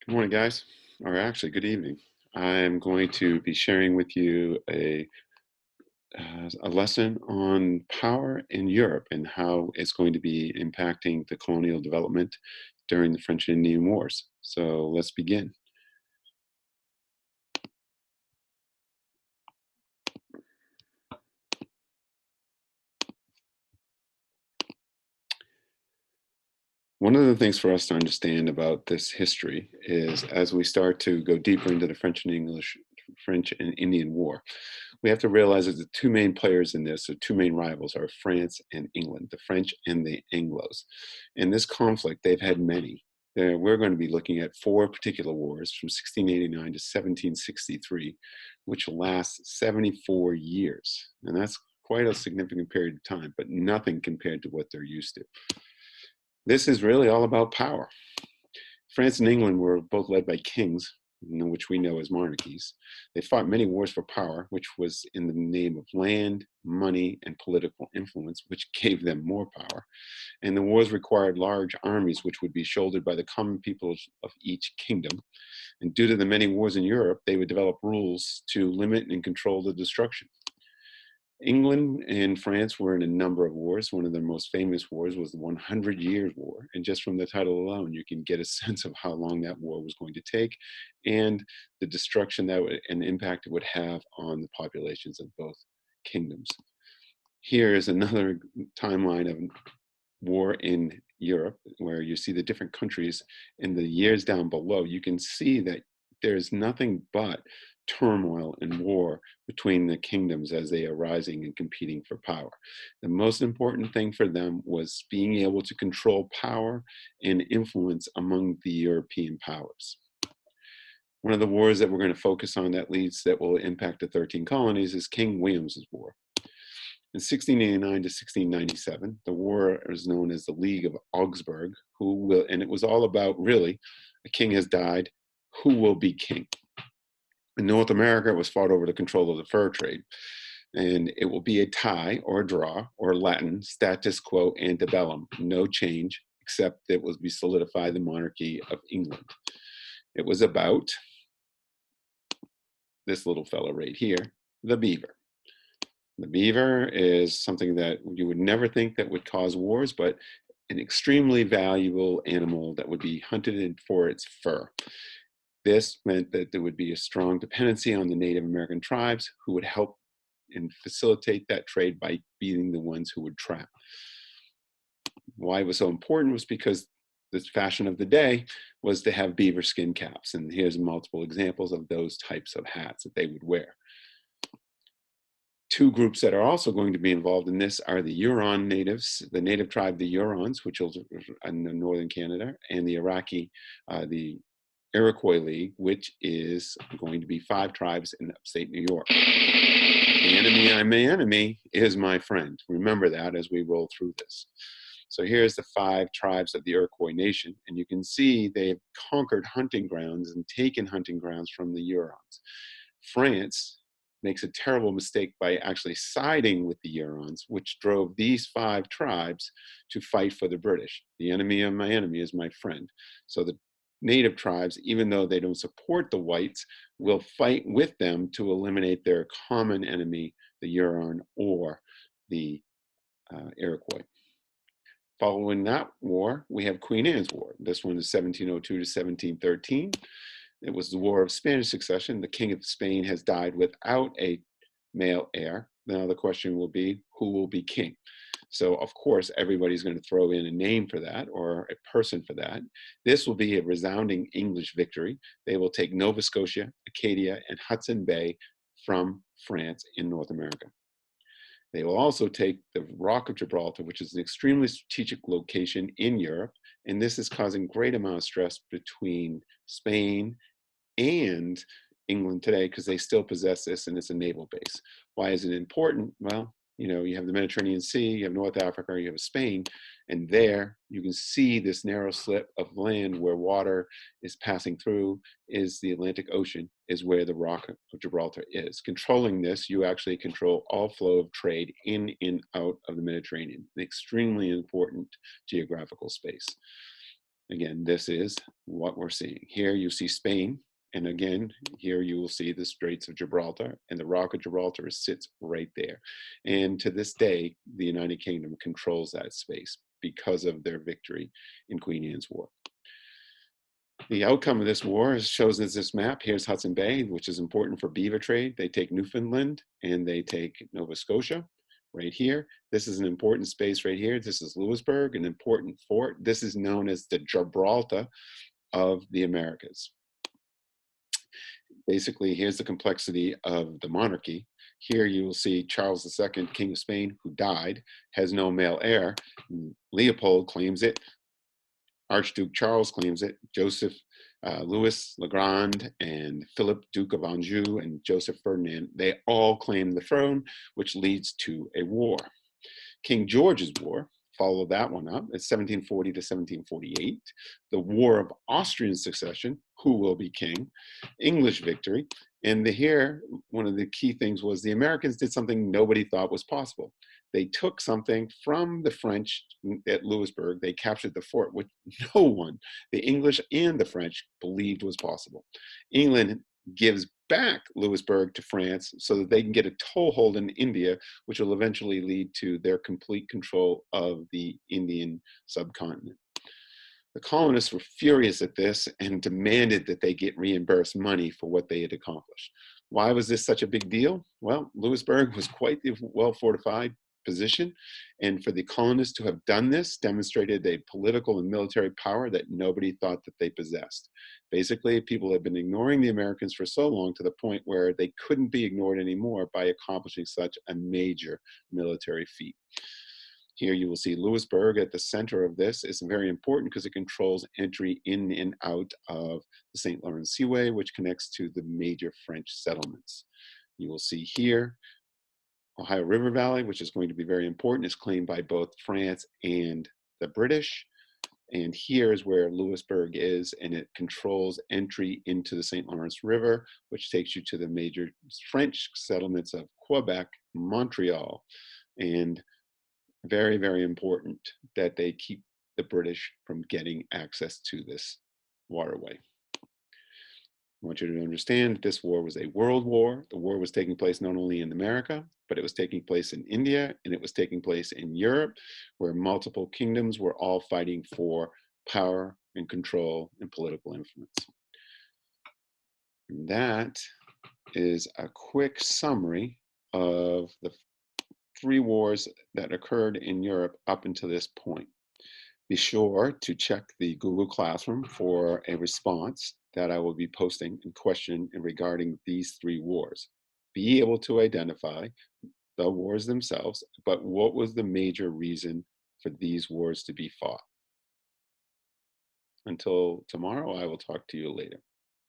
Good morning, guys, or actually, good evening. I'm going to be sharing with you a lesson on power in Europe and how it's going to be impacting the colonial development during the French and Indian Wars. So let's begin. One of the things for us to understand about this history is as we start to go deeper into the French and Indian War, we have to realize that the two main players in this, the two main rivals, are France and England, the French and the Anglos. In this conflict, they've had many. We're going to be looking at four particular wars from 1689 to 1763, which last 74 years. And that's quite a significant period of time, but nothing compared to what they're used to. This is really all about power. France and England were both led by kings, which we know as monarchies. They fought many wars for power, which was in the name of land, money, and political influence, which gave them more power. And the wars required large armies, which would be shouldered by the common people of each kingdom. And due to the many wars in Europe, they would develop rules to limit and control the destruction. England and France were in a number of wars. One of the most famous wars was the 100 Years' War. And just from the title alone, you can get a sense of how long that war was going to take and the destruction and impact it would have on the populations of both kingdoms. Here is another timeline of war in Europe, where you see the different countries in the years down below. You can see that there's nothing but turmoil and war between the kingdoms as they are rising and competing for power. The most important thing for them was being able to control power and influence among the European powers. One of the wars that we're going to focus on that will impact the 13 colonies is King William's War. In 1689 to 1697, the war is known as the League of Augsburg, and it was all about really, a king has died, who will be king? In North America, it was fought over the control of the fur trade, and it will be a tie or a draw, or Latin, status quo ante bellum, no change, except it will be solidify the monarchy of England. It was about this little fellow right here, the beaver. The beaver is something that you would never think that would cause wars, but an extremely valuable animal that would be hunted for its fur. This meant that there would be a strong dependency on the Native American tribes who would help and facilitate that trade by being the ones who would trap. Why it was so important was because the fashion of the day was to have beaver skin caps. And here's multiple examples of those types of hats that they would wear. Two groups that are also going to be involved in this are the Huron natives, the native tribe, the Hurons, which is in northern Canada, and the Iroquois League, which is going to be 5 tribes in upstate New York. The enemy of my enemy is my friend. Remember that as we roll through this. So here's the 5 tribes of the Iroquois Nation, and you can see they've conquered hunting grounds and taken hunting grounds from the Hurons. France makes a terrible mistake by actually siding with the Hurons, which drove these 5 tribes to fight for the British. The enemy of my enemy is my friend. So the native tribes, even though they don't support the whites, will fight with them to eliminate their common enemy, the Huron or the Iroquois. Following that war, we have Queen Anne's War. This one is 1702 to 1713. It was the War of Spanish Succession. The King of Spain has died without a male heir. Now the question will be, who will be king? So of course, everybody's going to throw in a name for that or a person for that. This will be a resounding English victory. They will take Nova Scotia, Acadia, and Hudson Bay from France in North America. They will also take the Rock of Gibraltar, which is an extremely strategic location in Europe, and this is causing great amount of stress between Spain and England today because they still possess this and it's a naval base. Why is it important? Well, you have the Mediterranean Sea, you have North Africa, you have Spain, and there you can see this narrow slip of land where water is passing through is the Atlantic Ocean, is where the Rock of Gibraltar is. Controlling this, you actually control all flow of trade in and out of the Mediterranean, an extremely important geographical space. Again, this is what we're seeing. Here you see Spain, and again, here you will see the Straits of Gibraltar, and the Rock of Gibraltar sits right there. And to this day, the United Kingdom controls that space because of their victory in Queen Anne's War. The outcome of this war shows as this map. Here's Hudson Bay, which is important for beaver trade. They take Newfoundland and they take Nova Scotia right here. This is an important space right here. This is Louisbourg, an important fort. This is known as the Gibraltar of the Americas. Basically, here's the complexity of the monarchy. Here you will see Charles II, King of Spain, who died, has no male heir. Leopold claims it. Archduke Charles claims it. Joseph Louis Legrand and Philip, Duke of Anjou, and Joseph Ferdinand, they all claim the throne, which leads to a war. King George's War followed that one up. It's 1740 to 1748. The War of Austrian Succession, who will be king, English victory. And here, one of the key things was the Americans did something nobody thought was possible. They took something from the French at Louisbourg. They captured the fort, which no one, the English and the French, believed was possible. England gives back Louisbourg to France so that they can get a toehold in India, which will eventually lead to their complete control of the Indian subcontinent. The colonists were furious at this and demanded that they get reimbursed money for what they had accomplished. Why was this such a big deal? Well, Louisbourg was quite a well-fortified position, and for the colonists to have done this demonstrated a political and military power that nobody thought that they possessed. Basically, people had been ignoring the Americans for so long to the point where they couldn't be ignored anymore by accomplishing such a major military feat. Here you will see Louisbourg at the center of this. It's very important because it controls entry in and out of the St. Lawrence Seaway, which connects to the major French settlements. You will see here Ohio River Valley, which is going to be very important, is claimed by both France and the British. And here is where Louisbourg is, and it controls entry into the St. Lawrence River, which takes you to the major French settlements of Quebec, Montreal, and very, very important that they keep the British from getting access to this waterway. I want you to understand that this war was a world war. The war was taking place not only in America, but it was taking place in India, and it was taking place in Europe, where multiple kingdoms were all fighting for power and control and political influence. And that is a quick summary of the 3 wars that occurred in Europe up until this point. Be sure to check the Google Classroom for a response that I will be posting in question regarding these 3 wars. Be able to identify the wars themselves, but what was the major reason for these wars to be fought? Until tomorrow, I will talk to you later.